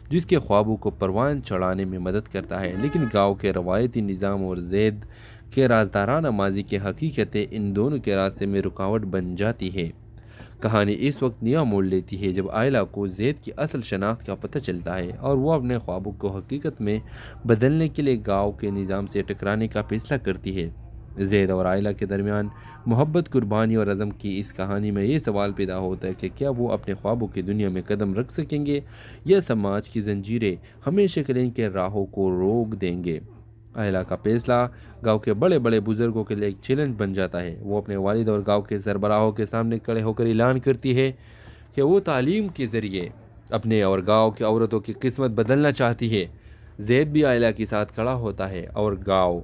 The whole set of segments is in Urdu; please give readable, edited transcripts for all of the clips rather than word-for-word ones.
جس کے خوابوں کو پروان چڑھانے میں مدد کرتا ہے، لیکن گاؤں کے روایتی نظام اور زید کے رازدارانہ ماضی کی حقیقتیں ان دونوں کے راستے میں رکاوٹ بن جاتی ہے۔ کہانی اس وقت نیا موڑ لیتی ہے جب آئلہ کو زید کی اصل شناخت کا پتہ چلتا ہے اور وہ اپنے خوابوں کو حقیقت میں بدلنے کے لیے گاؤں کے نظام سے ٹکرانے کا فیصلہ کرتی ہے۔ زید اور آئلہ کے درمیان محبت، قربانی اور عزم کی اس کہانی میں یہ سوال پیدا ہوتا ہے کہ کیا وہ اپنے خوابوں کی دنیا میں قدم رکھ سکیں گے یا سماج کی زنجیریں ہمیشہ کے لیے ان کے راہوں کو روک دیں گے۔ آئلہ کا فیصلہ گاؤں کے بڑے بڑے بزرگوں کے لیے ایک چیلنج بن جاتا ہے۔ وہ اپنے والد اور گاؤں کے سربراہوں کے سامنے کھڑے ہو کر اعلان کرتی ہے کہ وہ تعلیم کے ذریعے اپنے اور گاؤں کی عورتوں کی قسمت بدلنا چاہتی ہے۔ زید بھی آئلہ کے ساتھ کھڑا ہوتا ہے اور گاؤں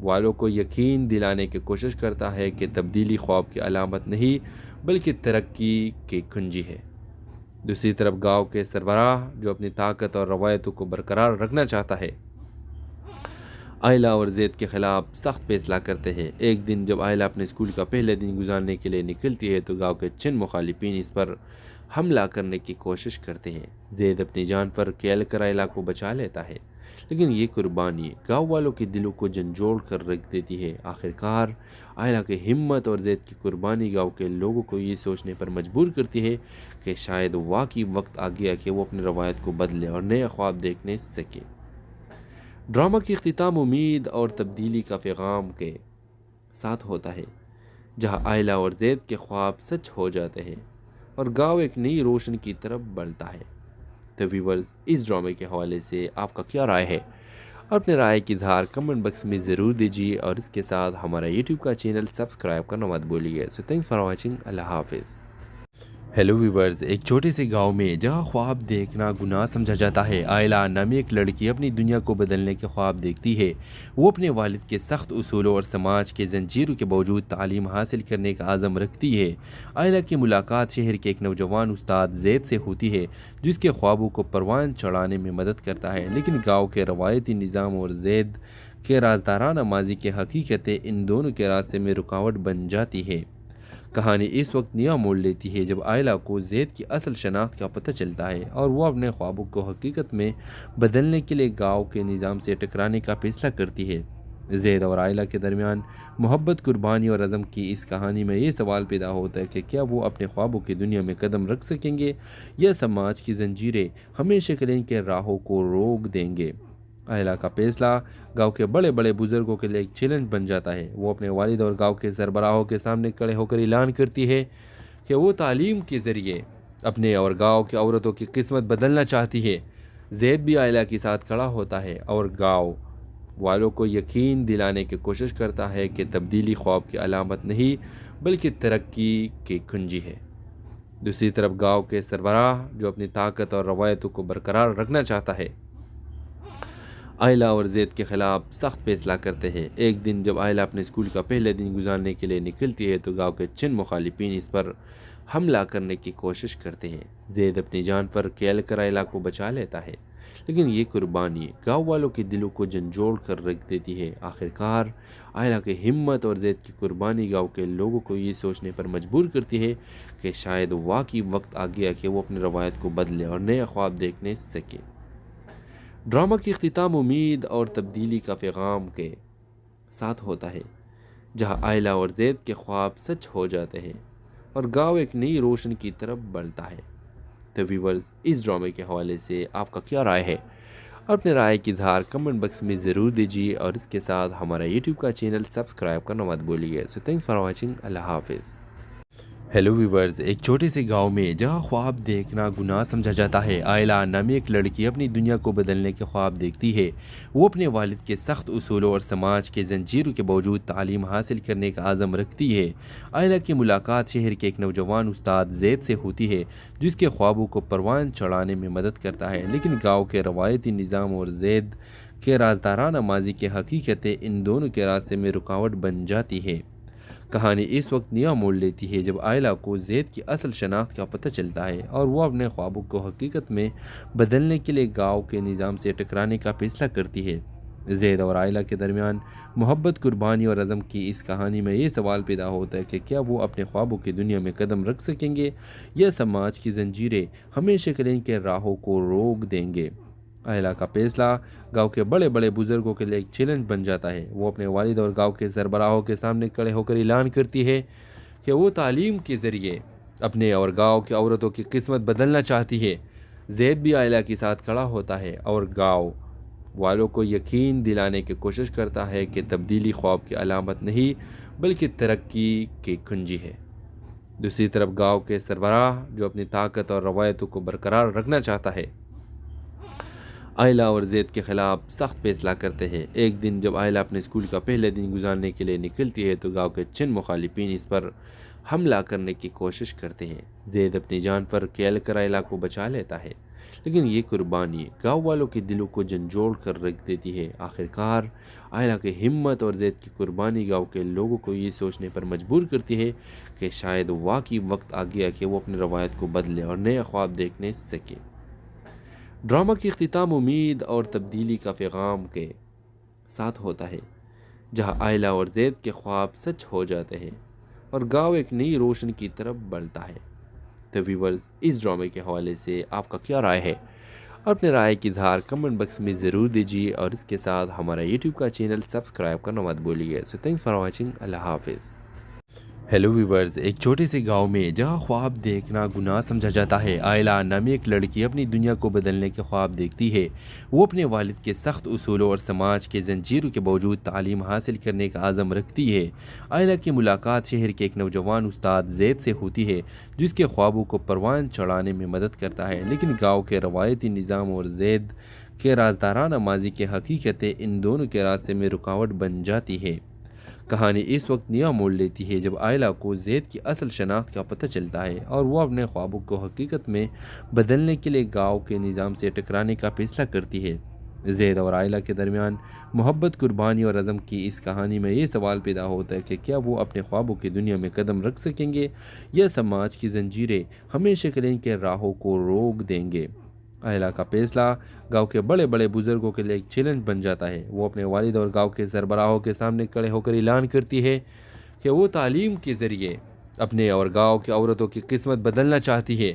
والوں کو یقین دلانے کی کوشش کرتا ہے کہ تبدیلی خواب کی علامت نہیں بلکہ ترقی کی کنجی ہے۔ دوسری طرف گاؤں کے سربراہ جو اپنی طاقت اور روایتوں کو برقرار رکھنا چاہتا ہے، آئلہ اور زید کے خلاف سخت فیصلہ کرتے ہیں۔ ایک دن جب آئلہ اپنے اسکول کا پہلے دن گزارنے کے لیے نکلتی ہے تو گاؤں کے چند مخالفین اس پر حملہ کرنے کی کوشش کرتے ہیں۔ زید اپنی جان پر کھیل کر آئلہ کو بچا لیتا ہے، لیکن یہ قربانی گاؤں والوں کے دلوں کو جھنجھوڑ کر رکھ دیتی ہے۔ آخرکار آئلہ کی ہمت اور زید کی قربانی گاؤں کے لوگوں کو یہ سوچنے پر مجبور کرتی ہے کہ شاید واقعی وقت آ گیا کہ وہ اپنی روایت کو بدلے اور نیا خواب دیکھنے سکے۔ ڈرامہ کی اختتام امید اور تبدیلی کا پیغام کے ساتھ ہوتا ہے، جہاں آئلہ اور زید کے خواب سچ ہو جاتے ہیں اور گاؤں ایک نئی روشنی کی طرف بڑھتا ہے۔ تو ویورز، اس ڈرامے کے حوالے سے آپ کا کیا رائے ہے؟ اپنے رائے کی اظہار کمنٹ باکس میں ضرور دیجیے اور اس کے ساتھ ہمارا یوٹیوب کا چینل سبسکرائب کرنا مت بھولیے۔ سو تھینکس فار واچنگ۔ اللہ حافظ۔ ہیلو ویورز، ایک چھوٹے سے گاؤں میں جہاں خواب دیکھنا گناہ سمجھا جاتا ہے، آئلہ نامی ایک لڑکی اپنی دنیا کو بدلنے کے خواب دیکھتی ہے۔ وہ اپنے والد کے سخت اصولوں اور سماج کے زنجیروں کے باوجود تعلیم حاصل کرنے کا عزم رکھتی ہے۔ آئلہ کی ملاقات شہر کے ایک نوجوان استاد زید سے ہوتی ہے جس کے خوابوں کو پروان چڑھانے میں مدد کرتا ہے، لیکن گاؤں کے روایتی نظام اور زید کے رازدارانہ ماضی کی حقیقتیں ان دونوں کے راستے میں رکاوٹ بن جاتی ہے۔ کہانی اس وقت نیا موڑ لیتی ہے جب آئلہ کو زید کی اصل شناخت کا پتہ چلتا ہے اور وہ اپنے خوابوں کو حقیقت میں بدلنے کے لیے گاؤں کے نظام سے ٹکرانے کا فیصلہ کرتی ہے۔ زید اور آئلہ کے درمیان محبت، قربانی اور عزم کی اس کہانی میں یہ سوال پیدا ہوتا ہے کہ کیا وہ اپنے خوابوں کی دنیا میں قدم رکھ سکیں گے یا سماج کی زنجیریں ہمیشہ کے لیے ان کے راہوں کو روک دیں گے۔ آئلہ کا فیصلہ گاؤں کے بڑے بڑے بزرگوں کے لیے ایک چیلنج بن جاتا ہے۔ وہ اپنے والد اور گاؤں کے سربراہوں کے سامنے کھڑے ہو کر اعلان کرتی ہے کہ وہ تعلیم کے ذریعے اپنے اور گاؤں کی عورتوں کی قسمت بدلنا چاہتی ہے۔ زید بھی آئلہ کے ساتھ کھڑا ہوتا ہے اور گاؤں والوں کو یقین دلانے کی کوشش کرتا ہے کہ تبدیلی خواب کی علامت نہیں بلکہ ترقی کی کنجی ہے۔ دوسری طرف گاؤں کے سربراہ جو اپنی طاقت اور روایتوں کو برقرار رکھنا چاہتا ہے، آئلہ اور زید کے خلاف سخت فیصلہ کرتے ہیں۔ ایک دن جب آئلہ اپنے اسکول کا پہلے دن گزارنے کے لیے نکلتی ہے تو گاؤں کے چند مخالفین اس پر حملہ کرنے کی کوشش کرتے ہیں۔ زید اپنی جان پر کھیل کر آئلہ کو بچا لیتا ہے، لیکن یہ قربانی گاؤں والوں کے دلوں کو جھنجھوڑ کر رکھ دیتی ہے۔ آخرکار آئلہ کی ہمت اور زید کی قربانی گاؤں کے لوگوں کو یہ سوچنے پر مجبور کرتی ہے کہ شاید واقعی وقت آ گیا کہ وہ اپنی روایت کو بدلے اور نیا خواب دیکھنے سکے۔ ڈرامہ کی اختتام امید اور تبدیلی کا پیغام کے ساتھ ہوتا ہے، جہاں آئلہ اور زید کے خواب سچ ہو جاتے ہیں اور گاؤں ایک نئی روشنی کی طرف بڑھتا ہے۔ تو ویورز، اس ڈرامے کے حوالے سے آپ کا کیا رائے ہے؟ اپنے رائے کی اظہار کمنٹ باکس میں ضرور دیجیے اور اس کے ساتھ ہمارا یوٹیوب کا چینل سبسکرائب کرنا مت بھولیے۔ سو تھینکس فار واچنگ۔ اللہ حافظ۔ ہیلو ویورز، ایک چھوٹے سے گاؤں میں جہاں خواب دیکھنا گناہ سمجھا جاتا ہے، آئلہ نامی ایک لڑکی اپنی دنیا کو بدلنے کے خواب دیکھتی ہے۔ وہ اپنے والد کے سخت اصولوں اور سماج کے زنجیروں کے باوجود تعلیم حاصل کرنے کا عزم رکھتی ہے۔ آئلہ کی ملاقات شہر کے ایک نوجوان استاد زید سے ہوتی ہے جس کے خوابوں کو پروان چڑھانے میں مدد کرتا ہے، لیکن گاؤں کے روایتی نظام اور زید کے رازدارانہ ماضی کی حقیقتیں ان دونوں کے راستے میں رکاوٹ بن جاتی ہے۔ کہانی اس وقت نیا موڑ لیتی ہے جب آئلہ کو زید کی اصل شناخت کا پتہ چلتا ہے اور وہ اپنے خوابوں کو حقیقت میں بدلنے کے لیے گاؤں کے نظام سے ٹکرانے کا فیصلہ کرتی ہے۔ زید اور عائلہ کے درمیان محبت، قربانی اور عزم کی اس کہانی میں یہ سوال پیدا ہوتا ہے کہ کیا وہ اپنے خوابوں کی دنیا میں قدم رکھ سکیں گے یا سماج کی زنجیریں ہمیشہ کے لیے ان کے راہوں کو روک دیں گے۔ عائلہ کا فیصلہ گاؤں کے بڑے بڑے بزرگوں کے لیے ایک چیلنج بن جاتا ہے۔ وہ اپنے والد اور گاؤں کے سربراہوں کے سامنے کھڑے ہو کر اعلان کرتی ہے کہ وہ تعلیم کے ذریعے اپنے اور گاؤں کی عورتوں کی قسمت بدلنا چاہتی ہے۔ زید بھی عائلہ کے ساتھ کھڑا ہوتا ہے اور گاؤں والوں کو یقین دلانے کی کوشش کرتا ہے کہ تبدیلی خواب کی علامت نہیں بلکہ ترقی کی کنجی ہے۔ دوسری طرف گاؤں کے سربراہ جو اپنی طاقت اور روایتوں کو برقرار رکھنا چاہتا ہے، عائلہ اور زید کے خلاف سخت فیصلہ کرتے ہیں۔ ایک دن جب عائلہ اپنے اسکول کا پہلے دن گزارنے کے لیے نکلتی ہے تو گاؤں کے چند مخالفین اس پر حملہ کرنے کی کوشش کرتے ہیں۔ زید اپنی جان پر کھیل کر عائلہ کو بچا لیتا ہے، لیکن یہ قربانی گاؤں والوں کے دلوں کو جھنجھوڑ کر رکھ دیتی ہے۔ آخرکار عائلہ کی ہمت اور زید کی قربانی گاؤں کے لوگوں کو یہ سوچنے پر مجبور کرتی ہے کہ شاید واقعی وقت آ گیا کہ وہ اپنی روایت کو بدلے اور نئے خواب دیکھنے سکے۔ ڈرامہ کی اختتام امید اور تبدیلی کا پیغام کے ساتھ ہوتا ہے، جہاں عائلہ اور زید کے خواب سچ ہو جاتے ہیں اور گاؤں ایک نئی روشن کی طرف بڑھتا ہے۔ تو ویورز، اس ڈرامے کے حوالے سے آپ کا کیا رائے ہے؟ اپنے رائے کی اظہار کمنٹ باکس میں ضرور دیجیے اور اس کے ساتھ ہمارا یوٹیوب کا چینل سبسکرائب کرنا مت بھولیے۔ سو تھینکس فار واچنگ۔ اللہ حافظ۔ ہیلو ویورز، ایک چھوٹے سے گاؤں میں جہاں خواب دیکھنا گناہ سمجھا جاتا ہے، عائلہ نامی ایک لڑکی اپنی دنیا کو بدلنے کے خواب دیکھتی ہے۔ وہ اپنے والد کے سخت اصولوں اور سماج کے زنجیروں کے باوجود تعلیم حاصل کرنے کا عزم رکھتی ہے۔ عائلہ کی ملاقات شہر کے ایک نوجوان استاد زید سے ہوتی ہے، جس کے خوابوں کو پروان چڑھانے میں مدد کرتا ہے، لیکن گاؤں کے روایتی نظام اور زید کے رازدارانہ ماضی کی حقیقتیں ان دونوں کے راستے میں رکاوٹ بن جاتی ہے۔ کہانی اس وقت نیا موڑ لیتی ہے جب عائلہ کو زید کی اصل شناخت کا پتہ چلتا ہے اور وہ اپنے خوابوں کو حقیقت میں بدلنے کے لیے گاؤں کے نظام سے ٹکرانے کا فیصلہ کرتی ہے۔ زید اور عائلہ کے درمیان محبت، قربانی اور عزم کی اس کہانی میں یہ سوال پیدا ہوتا ہے کہ کیا وہ اپنے خوابوں کی دنیا میں قدم رکھ سکیں گے یا سماج کی زنجیریں ہمیشہ کے لیے ان کے راہوں کو روک دیں گے۔ عائلہ کا فیصلہ گاؤں کے بڑے بڑے بزرگوں کے لیے ایک چیلنج بن جاتا ہے۔ وہ اپنے والد اور گاؤں کے سربراہوں کے سامنے کھڑے ہو کر اعلان کرتی ہے کہ وہ تعلیم کے ذریعے اپنے اور گاؤں کی عورتوں کی قسمت بدلنا چاہتی ہے۔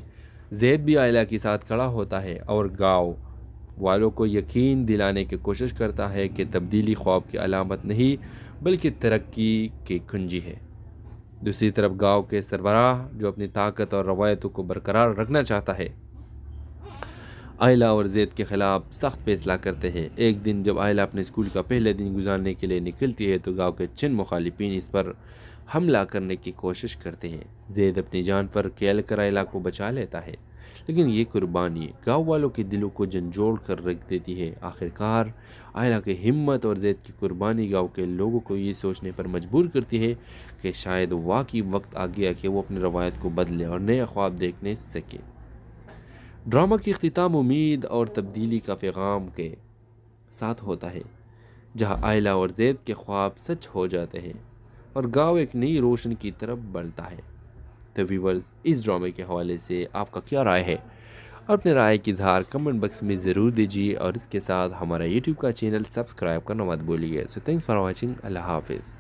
زید بھی عائلہ کے ساتھ کھڑا ہوتا ہے اور گاؤں والوں کو یقین دلانے کی کوشش کرتا ہے کہ تبدیلی خواب کی علامت نہیں بلکہ ترقی کی کنجی ہے۔ دوسری طرف گاؤں کے سربراہ جو اپنی طاقت اور روایتوں کو برقرار رکھنا چاہتا ہے، عائلہ اور زید کے خلاف سخت فیصلہ کرتے ہیں۔ ایک دن جب عائلہ اپنے اسکول کا پہلے دن گزارنے کے لیے نکلتی ہے تو گاؤں کے چند مخالفین اس پر حملہ کرنے کی کوشش کرتے ہیں۔ زید اپنی جان پر کھیل کر عائلہ کو بچا لیتا ہے، لیکن یہ قربانی گاؤں والوں کے دلوں کو جھنجھوڑ کر رکھ دیتی ہے۔ آخرکار عائلہ کی ہمت اور زید کی قربانی گاؤں کے لوگوں کو یہ سوچنے پر مجبور کرتی ہے کہ شاید واقعی وقت آ گیا کہ وہ اپنی روایت کو بدلے اور نئے خواب دیکھنے سکے۔ ڈرامہ کی اختتام امید اور تبدیلی کا پیغام کے ساتھ ہوتا ہے، جہاں عائلہ اور زید کے خواب سچ ہو جاتے ہیں اور گاؤں ایک نئی روشن کی طرف بڑھتا ہے۔ تو ویورز، اس ڈرامے کے حوالے سے آپ کا کیا رائے ہے؟ اپنے رائے کی اظہار کمنٹ باکس میں ضرور دیجیے اور اس کے ساتھ ہمارا یوٹیوب کا چینل سبسکرائب کرنا مت بھولیے۔ سو تھینکس فار واچنگ۔ اللہ حافظ۔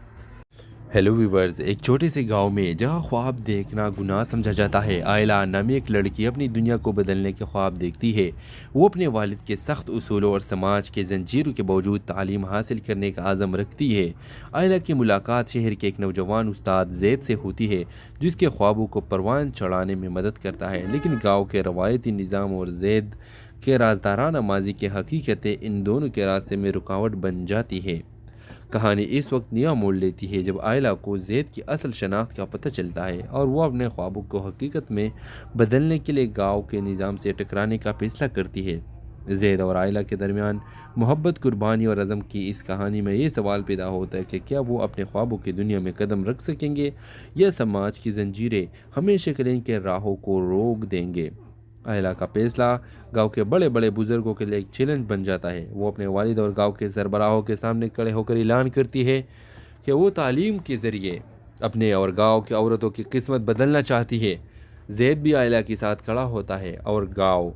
ہیلو ویورز، ایک چھوٹے سے گاؤں میں جہاں خواب دیکھنا گناہ سمجھا جاتا ہے، عائلہ نامی ایک لڑکی اپنی دنیا کو بدلنے کے خواب دیکھتی ہے۔ وہ اپنے والد کے سخت اصولوں اور سماج کے زنجیروں کے باوجود تعلیم حاصل کرنے کا عزم رکھتی ہے۔ عائلہ کی ملاقات شہر کے ایک نوجوان استاد زید سے ہوتی ہے، جس کے خوابوں کو پروان چڑھانے میں مدد کرتا ہے، لیکن گاؤں کے روایتی نظام اور زید کے رازدارانہ ماضی کی حقیقتیں ان دونوں کے راستے میں رکاوٹ بن جاتی ہے۔ کہانی اس وقت نیا موڑ لیتی ہے جب عائلہ کو زید کی اصل شناخت کا پتہ چلتا ہے اور وہ اپنے خوابوں کو حقیقت میں بدلنے کے لیے گاؤں کے نظام سے ٹکرانے کا فیصلہ کرتی ہے۔ زید اور عائلہ کے درمیان محبت، قربانی اور عزم کی اس کہانی میں یہ سوال پیدا ہوتا ہے کہ کیا وہ اپنے خوابوں کی دنیا میں قدم رکھ سکیں گے یا سماج کی زنجیریں ہمیشہ کے لیے ان کے راہوں کو روک دیں گے۔ عائلہ کا فیصلہ گاؤں کے بڑے بڑے بزرگوں کے لیے ایک چیلنج بن جاتا ہے۔ وہ اپنے والد اور گاؤں کے سربراہوں کے سامنے کھڑے ہو کر اعلان کرتی ہے کہ وہ تعلیم کے ذریعے اپنے اور گاؤں کی عورتوں کی قسمت بدلنا چاہتی ہے۔ زید بھی عائلہ کے ساتھ کھڑا ہوتا ہے اور گاؤں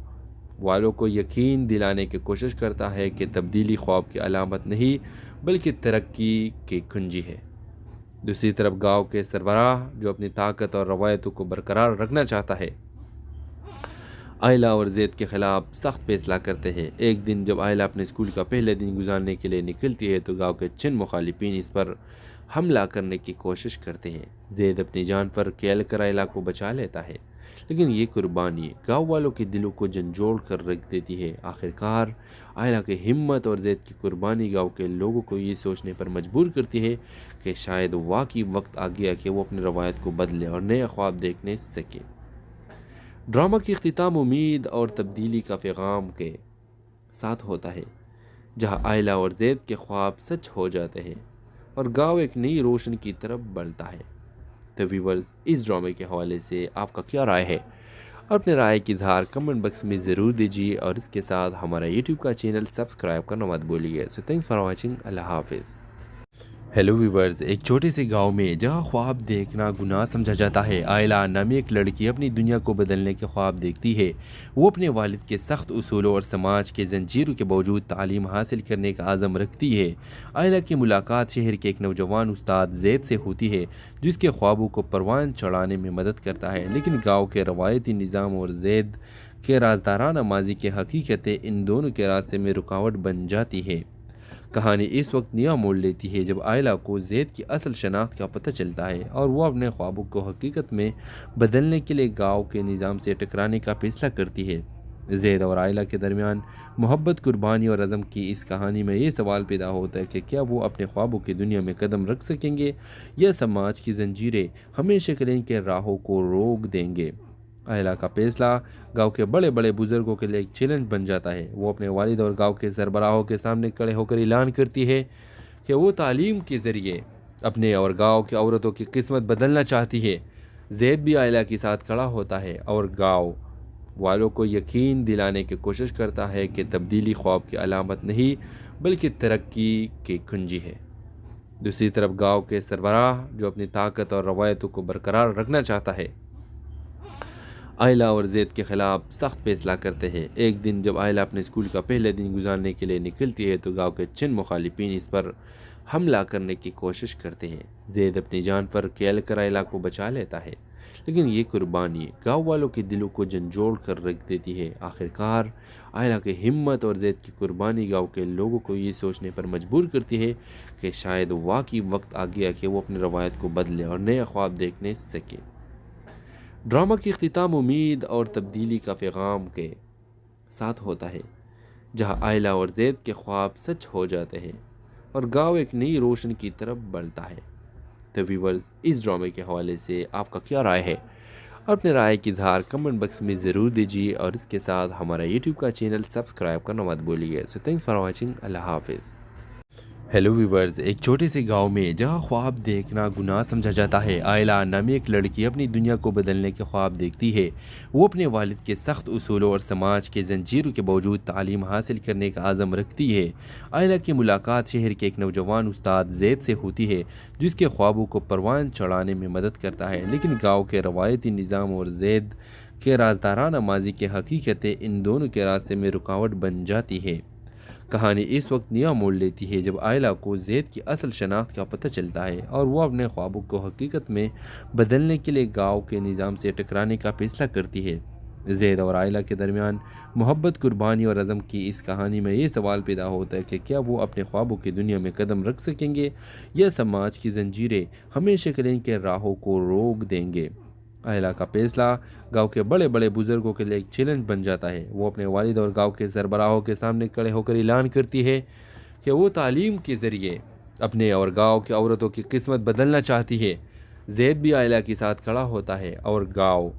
والوں کو یقین دلانے کی کوشش کرتا ہے کہ تبدیلی خواب کی علامت نہیں بلکہ ترقی کی کنجی ہے۔ دوسری طرف گاؤں کے سربراہ جو اپنی طاقت اور روایتوں کو برقرار رکھنا چاہتا ہے، آئلہ اور زید کے خلاف سخت فیصلہ کرتے ہیں۔ ایک دن جب آئلہ اپنے اسکول کا پہلے دن گزارنے کے لیے نکلتی ہے تو گاؤں کے چند مخالفین اس پر حملہ کرنے کی کوشش کرتے ہیں۔ زید اپنی جان پر کھیل کر آئلہ کو بچا لیتا ہے، لیکن یہ قربانی گاؤں والوں کے دلوں کو جھنجھوڑ کر رکھ دیتی ہے۔ آخرکار آئلہ کی ہمت اور زید کی قربانی گاؤں کے لوگوں کو یہ سوچنے پر مجبور کرتی ہے کہ شاید واقعی وقت آ گیا کہ وہ اپنی روایت کو بدلے اور نیا خواب دیکھنے سکے۔ ڈرامہ کی اختتام امید اور تبدیلی کا پیغام کے ساتھ ہوتا ہے، جہاں آئلہ اور زید کے خواب سچ ہو جاتے ہیں اور گاؤں ایک نئی روشنی کی طرف بڑھتا ہے۔ تو ویورز، اس ڈرامے کے حوالے سے آپ کا کیا رائے ہے؟ اپنے رائے کی اظہار کمنٹ باکس میں ضرور دیجیے اور اس کے ساتھ ہمارا یوٹیوب کا چینل سبسکرائب کرنا مت بھولیے۔ سو تھینکس فار واچنگ۔ اللہ حافظ۔ ہیلو ویورز، ایک چھوٹے سے گاؤں میں جہاں خواب دیکھنا گناہ سمجھا جاتا ہے، آئلہ نامی ایک لڑکی اپنی دنیا کو بدلنے کے خواب دیکھتی ہے۔ وہ اپنے والد کے سخت اصولوں اور سماج کے زنجیروں کے باوجود تعلیم حاصل کرنے کا عزم رکھتی ہے۔ آئلہ کی ملاقات شہر کے ایک نوجوان استاد زید سے ہوتی ہے، جس کے خوابوں کو پروان چڑھانے میں مدد کرتا ہے، لیکن گاؤں کے روایتی نظام اور زید کے رازدارانہ ماضی کی حقیقتیں ان دونوں کے راستے میں رکاوٹ بن جاتی ہے۔ کہانی اس وقت نیا موڑ لیتی ہے جب آئلہ کو زید کی اصل شناخت کا پتہ چلتا ہے اور وہ اپنے خوابوں کو حقیقت میں بدلنے کے لیے گاؤں کے نظام سے ٹکرانے کا فیصلہ کرتی ہے۔ زید اور آئلہ کے درمیان محبت، قربانی اور عزم کی اس کہانی میں یہ سوال پیدا ہوتا ہے کہ کیا وہ اپنے خوابوں کی دنیا میں قدم رکھ سکیں گے یا سماج کی زنجیریں ہمیشہ کے لیے ان کے راہوں کو روک دیں گے۔ آئلہ کا فیصلہ گاؤں کے بڑے بڑے بزرگوں کے لیے ایک چیلنج بن جاتا ہے۔ وہ اپنے والد اور گاؤں کے سربراہوں کے سامنے کھڑے ہو کر اعلان کرتی ہے کہ وہ تعلیم کے ذریعے اپنے اور گاؤں کی عورتوں کی قسمت بدلنا چاہتی ہے۔ زید بھی آئلہ کے ساتھ کھڑا ہوتا ہے اور گاؤں والوں کو یقین دلانے کی کوشش کرتا ہے کہ تبدیلی خواب کی علامت نہیں بلکہ ترقی کی کنجی ہے۔ دوسری طرف گاؤں کے سربراہ جو اپنی طاقت اور روایتوں کو برقرار رکھنا چاہتا ہے، آئلہ اور زید کے خلاف سخت فیصلہ کرتے ہیں۔ ایک دن جب آئلہ اپنے اسکول کا پہلے دن گزارنے کے لیے نکلتی ہے تو گاؤں کے چند مخالفین اس پر حملہ کرنے کی کوشش کرتے ہیں۔ زید اپنی جان پر کھیل کر آئلہ کو بچا لیتا ہے، لیکن یہ قربانی گاؤں والوں کے دلوں کو جھنجھوڑ کر رکھ دیتی ہے۔ آخرکار آئلہ کی ہمت اور زید کی قربانی گاؤں کے لوگوں کو یہ سوچنے پر مجبور کرتی ہے کہ شاید واقعی وقت آ گیا کہ وہ اپنی روایت کو بدلے اور نیا خواب دیکھنے سکے۔ ڈرامہ کی اختتام امید اور تبدیلی کا پیغام کے ساتھ ہوتا ہے، جہاں آئلہ اور زید کے خواب سچ ہو جاتے ہیں اور گاؤں ایک نئی روشنی کی طرف بڑھتا ہے۔ تو ویورز، اس ڈرامے کے حوالے سے آپ کا کیا رائے ہے؟ اپنے رائے کی اظہار کمنٹ باکس میں ضرور دیجیے اور اس کے ساتھ ہمارا یوٹیوب کا چینل سبسکرائب کرنا مت بھولیے۔ سو تھینکس فار واچنگ۔ اللہ حافظ۔ ہیلو ویورز، ایک چھوٹے سے گاؤں میں جہاں خواب دیکھنا گناہ سمجھا جاتا ہے، آئلہ نامی ایک لڑکی اپنی دنیا کو بدلنے کے خواب دیکھتی ہے۔ وہ اپنے والد کے سخت اصولوں اور سماج کے زنجیروں کے باوجود تعلیم حاصل کرنے کا عزم رکھتی ہے۔ آئلہ کی ملاقات شہر کے ایک نوجوان استاد زید سے ہوتی ہے، جس کے خوابوں کو پروان چڑھانے میں مدد کرتا ہے، لیکن گاؤں کے روایتی نظام اور زید کے رازدارانہ ماضی کی حقیقتیں ان دونوں کے راستے میں رکاوٹ بن جاتی ہے۔ کہانی اس وقت نیا موڑ لیتی ہے جب آئلہ کو زید کی اصل شناخت کا پتہ چلتا ہے اور وہ اپنے خوابوں کو حقیقت میں بدلنے کے لیے گاؤں کے نظام سے ٹکرانے کا فیصلہ کرتی ہے۔ زید اور آئلہ کے درمیان محبت، قربانی اور عزم کی اس کہانی میں یہ سوال پیدا ہوتا ہے کہ کیا وہ اپنے خوابوں کی دنیا میں قدم رکھ سکیں گے یا سماج کی زنجیریں ہمیشہ کے لیے ان کے راہوں کو روک دیں گے۔ آئلہ کا فیصلہ گاؤں کے بڑے بڑے بزرگوں کے لیے ایک چیلنج بن جاتا ہے۔ وہ اپنے والد اور گاؤں کے سربراہوں کے سامنے کھڑے ہو کر اعلان کرتی ہے کہ وہ تعلیم کے ذریعے اپنے اور گاؤں کی عورتوں کی قسمت بدلنا چاہتی ہے۔ زید بھی آئلہ کے ساتھ کھڑا ہوتا ہے اور گاؤں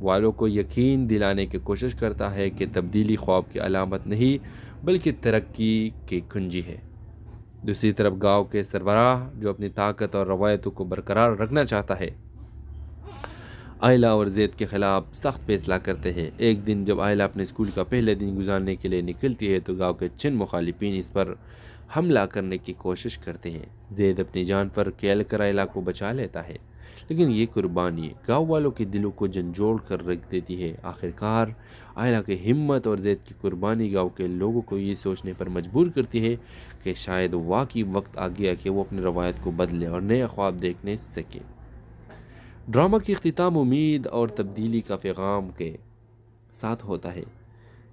والوں کو یقین دلانے کی کوشش کرتا ہے کہ تبدیلی خواب کی علامت نہیں بلکہ ترقی کی کنجی ہے۔ دوسری طرف گاؤں کے سربراہ جو اپنی طاقت اور روایتوں کو برقرار رکھنا چاہتا ہے، آئلہ اور زید کے خلاف سخت فیصلہ کرتے ہیں۔ ایک دن جب آئلہ اپنے اسکول کا پہلے دن گزارنے کے لیے نکلتی ہے تو گاؤں کے چند مخالفین اس پر حملہ کرنے کی کوشش کرتے ہیں۔ زید اپنی جان پر کھیل کر آئلہ کو بچا لیتا ہے، لیکن یہ قربانی گاؤں والوں کے دلوں کو جھنجھوڑ کر رکھ دیتی ہے۔ آخرکار آئلہ کی ہمت اور زید کی قربانی گاؤں کے لوگوں کو یہ سوچنے پر مجبور کرتی ہے کہ شاید واقعی وقت آ گیا کہ وہ اپنی روایت کو بدلے اور نئے خواب دیکھنے سکے۔ ڈرامہ کی اختتام امید اور تبدیلی کا پیغام کے ساتھ ہوتا ہے،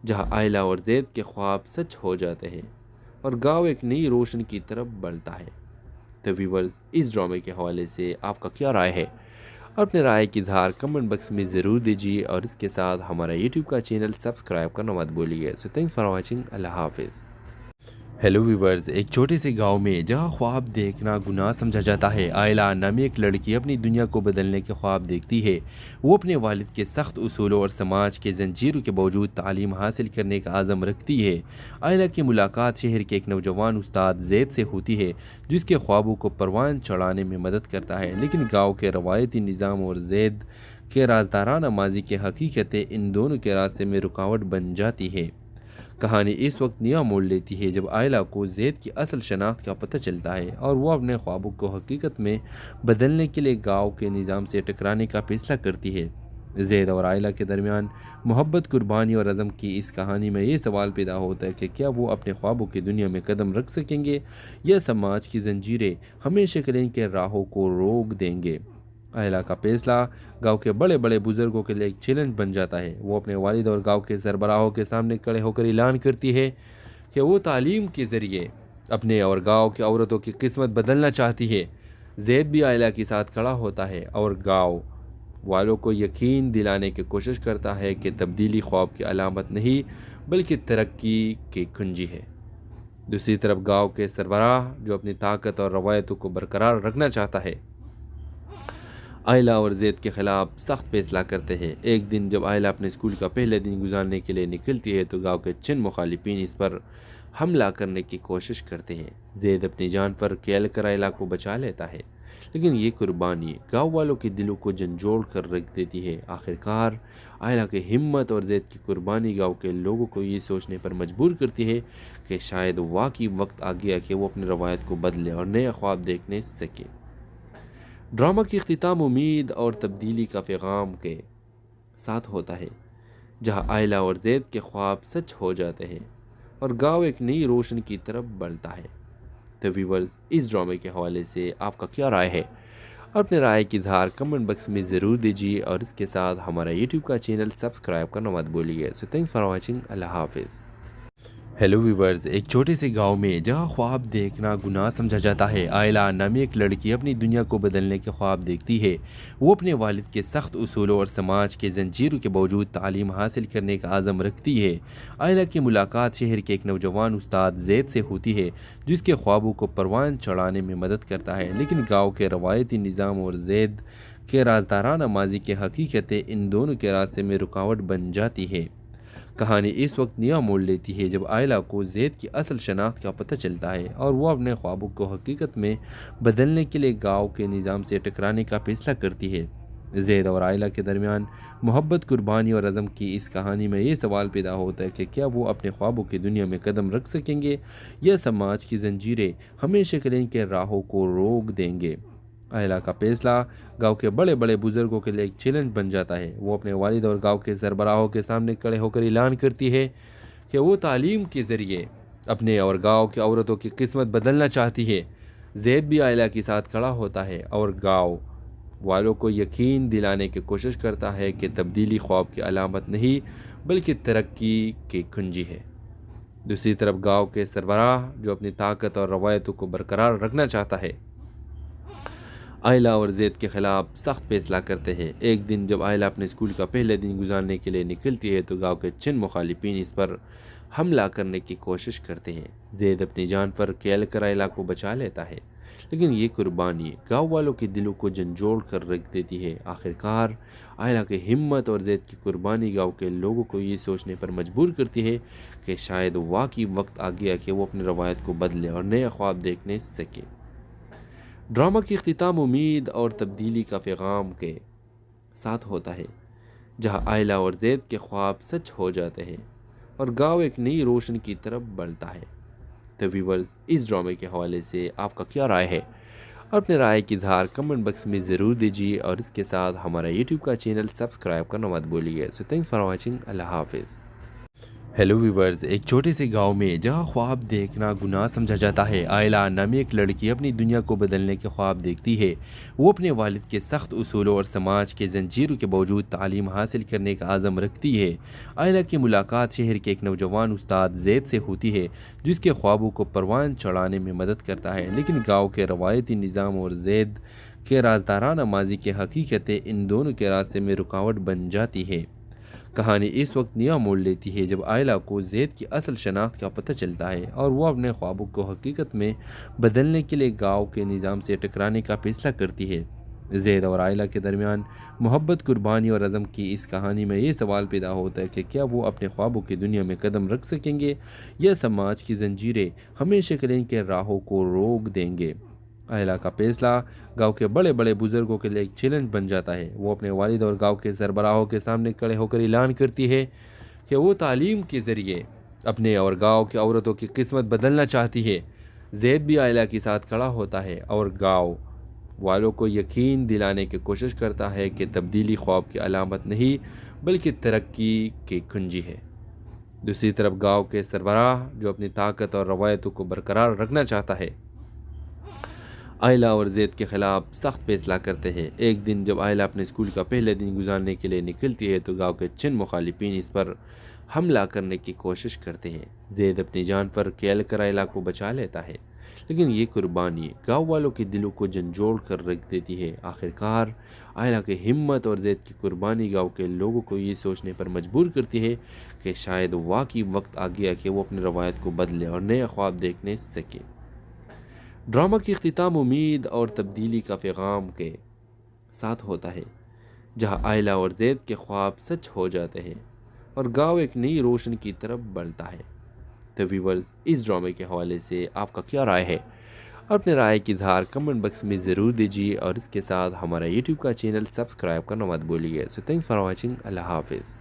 جہاں آئلہ اور زید کے خواب سچ ہو جاتے ہیں اور گاؤں ایک نئی روشن کی طرف بڑھتا ہے۔ تو ویورز، اس ڈرامے کے حوالے سے آپ کا کیا رائے ہے؟ اپنے رائے کی اظہار کمنٹ باکس میں ضرور دیجیے اور اس کے ساتھ ہمارا یوٹیوب کا چینل سبسکرائب کرنا مت بھولیے۔ سو تھینکس فار واچنگ۔ اللہ حافظ۔ ہیلو ویورز، ایک چھوٹے سے گاؤں میں جہاں خواب دیکھنا گناہ سمجھا جاتا ہے، آئلہ نامی ایک لڑکی اپنی دنیا کو بدلنے کے خواب دیکھتی ہے۔ وہ اپنے والد کے سخت اصولوں اور سماج کے زنجیروں کے باوجود تعلیم حاصل کرنے کا عزم رکھتی ہے۔ آئلہ کی ملاقات شہر کے ایک نوجوان استاد زید سے ہوتی ہے، جس کے خوابوں کو پروان چڑھانے میں مدد کرتا ہے، لیکن گاؤں کے روایتی نظام اور زید کے رازدارانہ ماضی کی حقیقتیں ان دونوں کے راستے میں رکاوٹ بن جاتی ہے۔ کہانی اس وقت نیا موڑ لیتی ہے جب آئلہ کو زید کی اصل شناخت کا پتہ چلتا ہے اور وہ اپنے خوابوں کو حقیقت میں بدلنے کے لیے گاؤں کے نظام سے ٹکرانے کا فیصلہ کرتی ہے۔ زید اور آئلہ کے درمیان محبت، قربانی اور عزم کی اس کہانی میں یہ سوال پیدا ہوتا ہے کہ کیا وہ اپنے خوابوں کی دنیا میں قدم رکھ سکیں گے یا سماج کی زنجیریں ہمیشہ کے لیے ان کے راہوں کو روک دیں گے۔ آئلہ کا فیصلہ گاؤں کے بڑے بڑے بزرگوں کے لیے ایک چیلنج بن جاتا ہے۔ وہ اپنے والد اور گاؤں کے سربراہوں کے سامنے کھڑے ہو کر اعلان کرتی ہے کہ وہ تعلیم کے ذریعے اپنے اور گاؤں کی عورتوں کی قسمت بدلنا چاہتی ہے۔ زید بھی آئلہ کے ساتھ کھڑا ہوتا ہے اور گاؤں والوں کو یقین دلانے کی کوشش کرتا ہے کہ تبدیلی خواب کی علامت نہیں بلکہ ترقی کی کنجی ہے۔ دوسری طرف گاؤں کے سربراہ، جو اپنی طاقت اور روایتوں کو برقرار رکھنا چاہتا ہے، آئلہ اور زید کے خلاف سخت فیصلہ کرتے ہیں۔ ایک دن جب آئلہ اپنے اسکول کا پہلے دن گزارنے کے لیے نکلتی ہے تو گاؤں کے چند مخالفین اس پر حملہ کرنے کی کوشش کرتے ہیں۔ زید اپنی جان پر کھیل کر آئلہ کو بچا لیتا ہے، لیکن یہ قربانی گاؤں والوں کے دلوں کو جھنجھوڑ کر رکھ دیتی ہے۔ آخرکار آئلہ کی ہمت اور زید کی قربانی گاؤں کے لوگوں کو یہ سوچنے پر مجبور کرتی ہے کہ شاید واقعی وقت آ گیا کہ وہ اپنی روایت کو بدلے اور نئے خواب دیکھنے سکے۔ ڈرامہ کی اختتام امید اور تبدیلی کا پیغام کے ساتھ ہوتا ہے، جہاں آئلہ اور زید کے خواب سچ ہو جاتے ہیں اور گاؤں ایک نئی روشن کی طرف بڑھتا ہے۔ تو ویورز، اس ڈرامے کے حوالے سے آپ کا کیا رائے ہے؟ اپنے رائے کی اظہار کمنٹ باکس میں ضرور دیجیے اور اس کے ساتھ ہمارا یوٹیوب کا چینل سبسکرائب کرنا مت بھولیے۔ سو تھینکس فار واچنگ۔ اللہ حافظ۔ ہیلو ویورز، ایک چھوٹے سے گاؤں میں جہاں خواب دیکھنا گناہ سمجھا جاتا ہے، آئلہ نامی ایک لڑکی اپنی دنیا کو بدلنے کے خواب دیکھتی ہے۔ وہ اپنے والد کے سخت اصولوں اور سماج کے زنجیروں کے باوجود تعلیم حاصل کرنے کا عزم رکھتی ہے۔ آئلہ کی ملاقات شہر کے ایک نوجوان استاد زید سے ہوتی ہے، جس کے خوابوں کو پروان چڑھانے میں مدد کرتا ہے، لیکن گاؤں کے روایتی نظام اور زید کے رازدارانہ ماضی کی حقیقتیں ان دونوں کے راستے میں رکاوٹ بن جاتی ہے۔ کہانی اس وقت نیا موڑ لیتی ہے جب آئلہ کو زید کی اصل شناخت کا پتہ چلتا ہے اور وہ اپنے خوابوں کو حقیقت میں بدلنے کے لیے گاؤں کے نظام سے ٹکرانے کا فیصلہ کرتی ہے۔ زید اور آئلہ کے درمیان محبت، قربانی اور عزم کی اس کہانی میں یہ سوال پیدا ہوتا ہے کہ کیا وہ اپنے خوابوں کی دنیا میں قدم رکھ سکیں گے یا سماج کی زنجیریں ہمیشہ کے لیے ان کے راہوں کو روک دیں گے۔ آئلہ کا فیصلہ گاؤں کے بڑے بڑے بزرگوں کے لیے ایک چیلنج بن جاتا ہے۔ وہ اپنے والد اور گاؤں کے سربراہوں کے سامنے کھڑے ہو کر اعلان کرتی ہے کہ وہ تعلیم کے ذریعے اپنے اور گاؤں کی عورتوں کی قسمت بدلنا چاہتی ہے۔ زید بھی آئلہ کے ساتھ کھڑا ہوتا ہے اور گاؤں والوں کو یقین دلانے کی کوشش کرتا ہے کہ تبدیلی خواب کی علامت نہیں بلکہ ترقی کی کنجی ہے۔ دوسری طرف گاؤں کے سربراہ، جو اپنی طاقت اور روایتوں کو برقرار رکھنا چاہتا ہے، آئلہ اور زید کے خلاف سخت فیصلہ کرتے ہیں۔ ایک دن جب آئلہ اپنے اسکول کا پہلے دن گزارنے کے لیے نکلتی ہے تو گاؤں کے چند مخالفین اس پر حملہ کرنے کی کوشش کرتے ہیں۔ زید اپنی جان پر کھیل کر آئلہ کو بچا لیتا ہے، لیکن یہ قربانی گاؤں والوں کے دلوں کو جھنجھوڑ کر رکھ دیتی ہے۔ آخرکار آئلہ کی ہمت اور زید کی قربانی گاؤں کے لوگوں کو یہ سوچنے پر مجبور کرتی ہے کہ شاید واقعی وقت آ گیا کہ وہ اپنی روایت کو بدلے اور نئے خواب دیکھنے سکے۔ ڈرامہ کی اختتام امید اور تبدیلی کا پیغام کے ساتھ ہوتا ہے، جہاں آئلہ اور زید کے خواب سچ ہو جاتے ہیں اور گاؤں ایک نئی روشن کی طرف بڑھتا ہے۔ تو ویورز، اس ڈرامے کے حوالے سے آپ کا کیا رائے ہے؟ اور اپنے رائے کی اظہار کمنٹ باکس میں ضرور دیجیے اور اس کے ساتھ ہمارا یوٹیوب کا چینل سبسکرائب کرنا مت بھولیے۔ سو تھینکس فار واچنگ، اللہ حافظ۔ ہیلو ویورز، ایک چھوٹے سے گاؤں میں جہاں خواب دیکھنا گناہ سمجھا جاتا ہے، آئلہ نامی ایک لڑکی اپنی دنیا کو بدلنے کے خواب دیکھتی ہے۔ وہ اپنے والد کے سخت اصولوں اور سماج کے زنجیروں کے باوجود تعلیم حاصل کرنے کا عزم رکھتی ہے۔ آئلہ کی ملاقات شہر کے ایک نوجوان استاد زید سے ہوتی ہے، جس کے خوابوں کو پروان چڑھانے میں مدد کرتا ہے، لیکن گاؤں کے روایتی نظام اور زید کے رازدارانہ ماضی کی حقیقتیں ان دونوں کے راستے میں رکاوٹ بن جاتی ہے۔ کہانی اس وقت نیا موڑ لیتی ہے جب آئلہ کو زید کی اصل شناخت کا پتہ چلتا ہے اور وہ اپنے خوابوں کو حقیقت میں بدلنے کے لیے گاؤں کے نظام سے ٹکرانے کا فیصلہ کرتی ہے۔ زید اور آئلہ کے درمیان محبت، قربانی اور عزم کی اس کہانی میں یہ سوال پیدا ہوتا ہے کہ کیا وہ اپنے خوابوں کی دنیا میں قدم رکھ سکیں گے یا سماج کی زنجیریں ہمیشہ کے لیے ان کے راہوں کو روک دیں گے۔ آئلہ کا فیصلہ گاؤں کے بڑے بڑے بزرگوں کے لیے ایک چیلنج بن جاتا ہے۔ وہ اپنے والد اور گاؤں کے سربراہوں کے سامنے کھڑے ہو کر اعلان کرتی ہے کہ وہ تعلیم کے ذریعے اپنے اور گاؤں کی عورتوں کی قسمت بدلنا چاہتی ہے۔ زید بھی آئلہ کے ساتھ کھڑا ہوتا ہے اور گاؤں والوں کو یقین دلانے کی کوشش کرتا ہے کہ تبدیلی خواب کی علامت نہیں بلکہ ترقی کی کنجی ہے۔ دوسری طرف گاؤں کے سربراہ جو اپنی طاقت اور روایتوں کو برقرار رکھنا چاہتا ہے، آئلہ اور زید کے خلاف سخت فیصلہ کرتے ہیں۔ ایک دن جب آئلہ اپنے اسکول کا پہلے دن گزارنے کے لیے نکلتی ہے تو گاؤں کے چند مخالفین اس پر حملہ کرنے کی کوشش کرتے ہیں۔ زید اپنی جان پر کھیل کر آئلہ کو بچا لیتا ہے، لیکن یہ قربانی گاؤں والوں کے دلوں کو جھنجھوڑ کر رکھ دیتی ہے۔ آخرکار آئلہ کی ہمت اور زید کی قربانی گاؤں کے لوگوں کو یہ سوچنے پر مجبور کرتی ہے کہ شاید واقعی وقت آ گیا کہ وہ اپنی روایت کو بدلے اور نیا خواب دیکھنے سکے۔ ڈرامہ کی اختتام امید اور تبدیلی کا پیغام کے ساتھ ہوتا ہے، جہاں آئلہ اور زید کے خواب سچ ہو جاتے ہیں اور گاؤں ایک نئی روشنی کی طرف بڑھتا ہے۔ تو ویورز، اس ڈرامے کے حوالے سے آپ کا کیا رائے ہے؟ اور اپنے رائے کی اظہار کمنٹ باکس میں ضرور دیجیے اور اس کے ساتھ ہمارا یوٹیوب کا چینل سبسکرائب کرنا مت بھولیے۔ سو تھینکس فار واچنگ، اللہ حافظ۔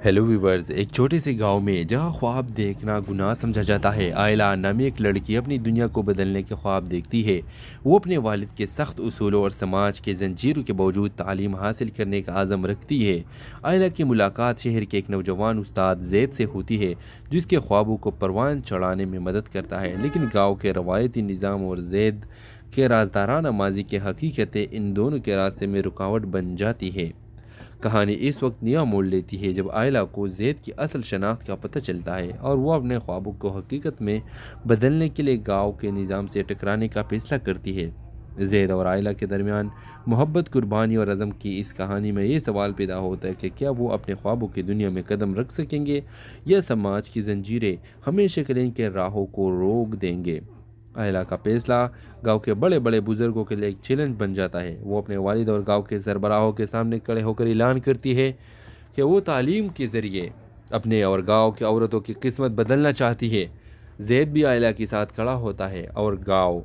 ہیلو ویورز، ایک چھوٹے سے گاؤں میں جہاں خواب دیکھنا گناہ سمجھا جاتا ہے، آئلہ نامی ایک لڑکی اپنی دنیا کو بدلنے کے خواب دیکھتی ہے۔ وہ اپنے والد کے سخت اصولوں اور سماج کے زنجیروں کے باوجود تعلیم حاصل کرنے کا عزم رکھتی ہے۔ آئلہ کی ملاقات شہر کے ایک نوجوان استاد زید سے ہوتی ہے، جس کے خوابوں کو پروان چڑھانے میں مدد کرتا ہے، لیکن گاؤں کے روایتی نظام اور زید کے رازدارانہ ماضی کی حقیقتیں ان دونوں کے راستے میں رکاوٹ بن جاتی ہے۔ کہانی اس وقت نیا موڑ لیتی ہے جب آئلہ کو زید کی اصل شناخت کا پتہ چلتا ہے اور وہ اپنے خوابوں کو حقیقت میں بدلنے کے لیے گاؤں کے نظام سے ٹکرانے کا فیصلہ کرتی ہے۔ زید اور آئلہ کے درمیان محبت، قربانی اور عزم کی اس کہانی میں یہ سوال پیدا ہوتا ہے کہ کیا وہ اپنے خوابوں کی دنیا میں قدم رکھ سکیں گے یا سماج کی زنجیریں ہمیشہ کے لیے ان کے راہوں کو روک دیں گے۔ آئلہ کا فیصلہ گاؤں کے بڑے بڑے بزرگوں کے لیے ایک چیلنج بن جاتا ہے۔ وہ اپنے والد اور گاؤں کے سربراہوں کے سامنے کھڑے ہو کر اعلان کرتی ہے کہ وہ تعلیم کے ذریعے اپنے اور گاؤں کی عورتوں کی قسمت بدلنا چاہتی ہے۔ زید بھی آئلہ کے ساتھ کھڑا ہوتا ہے اور گاؤں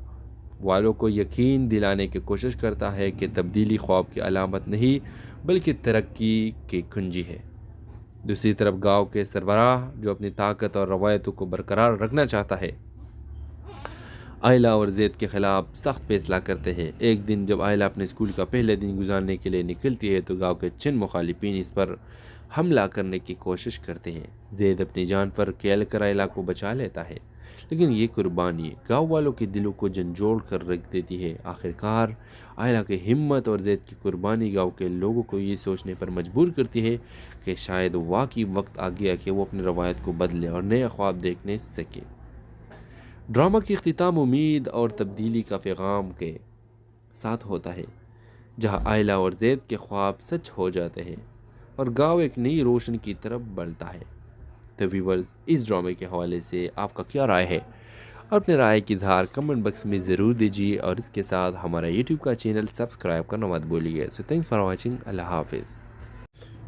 والوں کو یقین دلانے کی کوشش کرتا ہے کہ تبدیلی خواب کی علامت نہیں بلکہ ترقی کی کنجی ہے۔ دوسری طرف گاؤں کے سربراہ جو اپنی طاقت اور روایتوں کو برقرار رکھنا چاہتا ہے، آئلہ اور زید کے خلاف سخت فیصلہ کرتے ہیں۔ ایک دن جب آئلہ اپنے اسکول کا پہلے دن گزارنے کے لیے نکلتی ہے تو گاؤں کے چند مخالفین اس پر حملہ کرنے کی کوشش کرتے ہیں۔ زید اپنی جان پر کھیل کر آئلہ کو بچا لیتا ہے، لیکن یہ قربانی گاؤں والوں کے دلوں کو جھنجھوڑ کر رکھ دیتی ہے۔ آخرکار آئلہ کی ہمت اور زید کی قربانی گاؤں کے لوگوں کو یہ سوچنے پر مجبور کرتی ہے کہ شاید واقعی وقت آ گیا کہ وہ اپنی روایت کو بدلے اور نیا خواب دیکھنے سکے۔ ڈرامہ کی اختتام امید اور تبدیلی کا پیغام کے ساتھ ہوتا ہے، جہاں آئلہ اور زید کے خواب سچ ہو جاتے ہیں اور گاؤں ایک نئی روشنی کی طرف بڑھتا ہے۔ تو ویورز، اس ڈرامے کے حوالے سے آپ کا کیا رائے ہے؟ اور اپنے رائے کی اظہار کمنٹ باکس میں ضرور دیجیے اور اس کے ساتھ ہمارا یوٹیوب کا چینل سبسکرائب کرنا مت بھولیے۔ سو تھینکس فار واچنگ، اللہ حافظ۔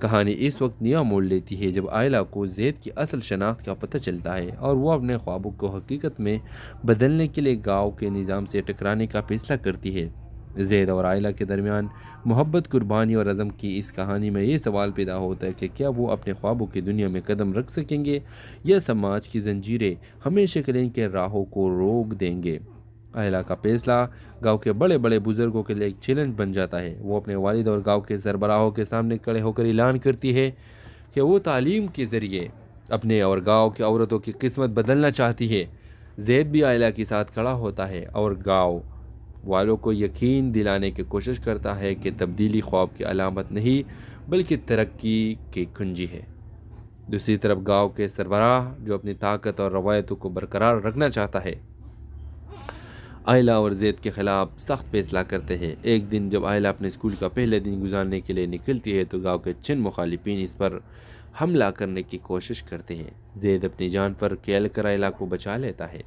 کہانی اس وقت نیا موڑ لیتی ہے جب آئلہ کو زید کی اصل شناخت کا پتہ چلتا ہے اور وہ اپنے خوابوں کو حقیقت میں بدلنے کے لیے گاؤں کے نظام سے ٹکرانے کا فیصلہ کرتی ہے۔ زید اور آئلہ کے درمیان محبت، قربانی اور عزم کی اس کہانی میں یہ سوال پیدا ہوتا ہے کہ کیا وہ اپنے خوابوں کی دنیا میں قدم رکھ سکیں گے یا سماج کی زنجیریں ہمیشہ کے لیے ان کے راہوں کو روک دیں گے۔ آئلہ کا فیصلہ گاؤں کے بڑے بڑے بزرگوں کے لیے ایک چیلنج بن جاتا ہے۔ وہ اپنے والد اور گاؤں کے سربراہوں کے سامنے کھڑے ہو کر اعلان کرتی ہے کہ وہ تعلیم کے ذریعے اپنے اور گاؤں کی عورتوں کی قسمت بدلنا چاہتی ہے۔ زید بھی آئلہ کے ساتھ کھڑا ہوتا ہے اور گاؤں والوں کو یقین دلانے کی کوشش کرتا ہے کہ تبدیلی خواب کی علامت نہیں بلکہ ترقی کی کنجی ہے۔ دوسری طرف گاؤں کے سربراہ جو اپنی طاقت اور روایتوں کو برقرار رکھنا چاہتا ہے، آئلہ اور زید کے خلاف سخت فیصلہ کرتے ہیں۔ ایک دن جب آئلہ اپنے اسکول کا پہلے دن گزارنے کے لیے نکلتی ہے تو گاؤں کے چند مخالفین اس پر حملہ کرنے کی کوشش کرتے ہیں۔ زید اپنی جان پر کھیل کر آئلہ کو بچا لیتا ہے،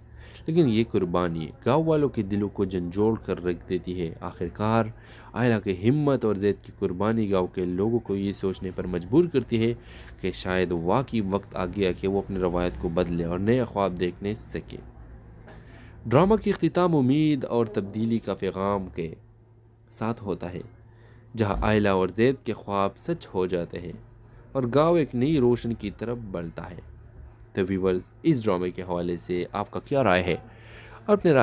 لیکن یہ قربانی گاؤں والوں کے دلوں کو جھنجھوڑ کر رکھ دیتی ہے۔ آخرکار آئلہ کی ہمت اور زید کی قربانی گاؤں کے لوگوں کو یہ سوچنے پر مجبور کرتی ہے کہ شاید واقعی وقت آ گیا کہ وہ اپنی روایت کو بدلے اور نیا خواب دیکھنے سکے۔ ڈرامہ کی اختتام امید اور تبدیلی کا پیغام کے ساتھ ہوتا ہے، جہاں آئلہ اور زید کے خواب سچ ہو جاتے ہیں اور گاؤں ایک نئی روشنی کی طرف بڑھتا ہے۔ تو ویورز، اس ڈرامے کے حوالے سے آپ کا کیا رائے ہے؟ اور اپنے رائے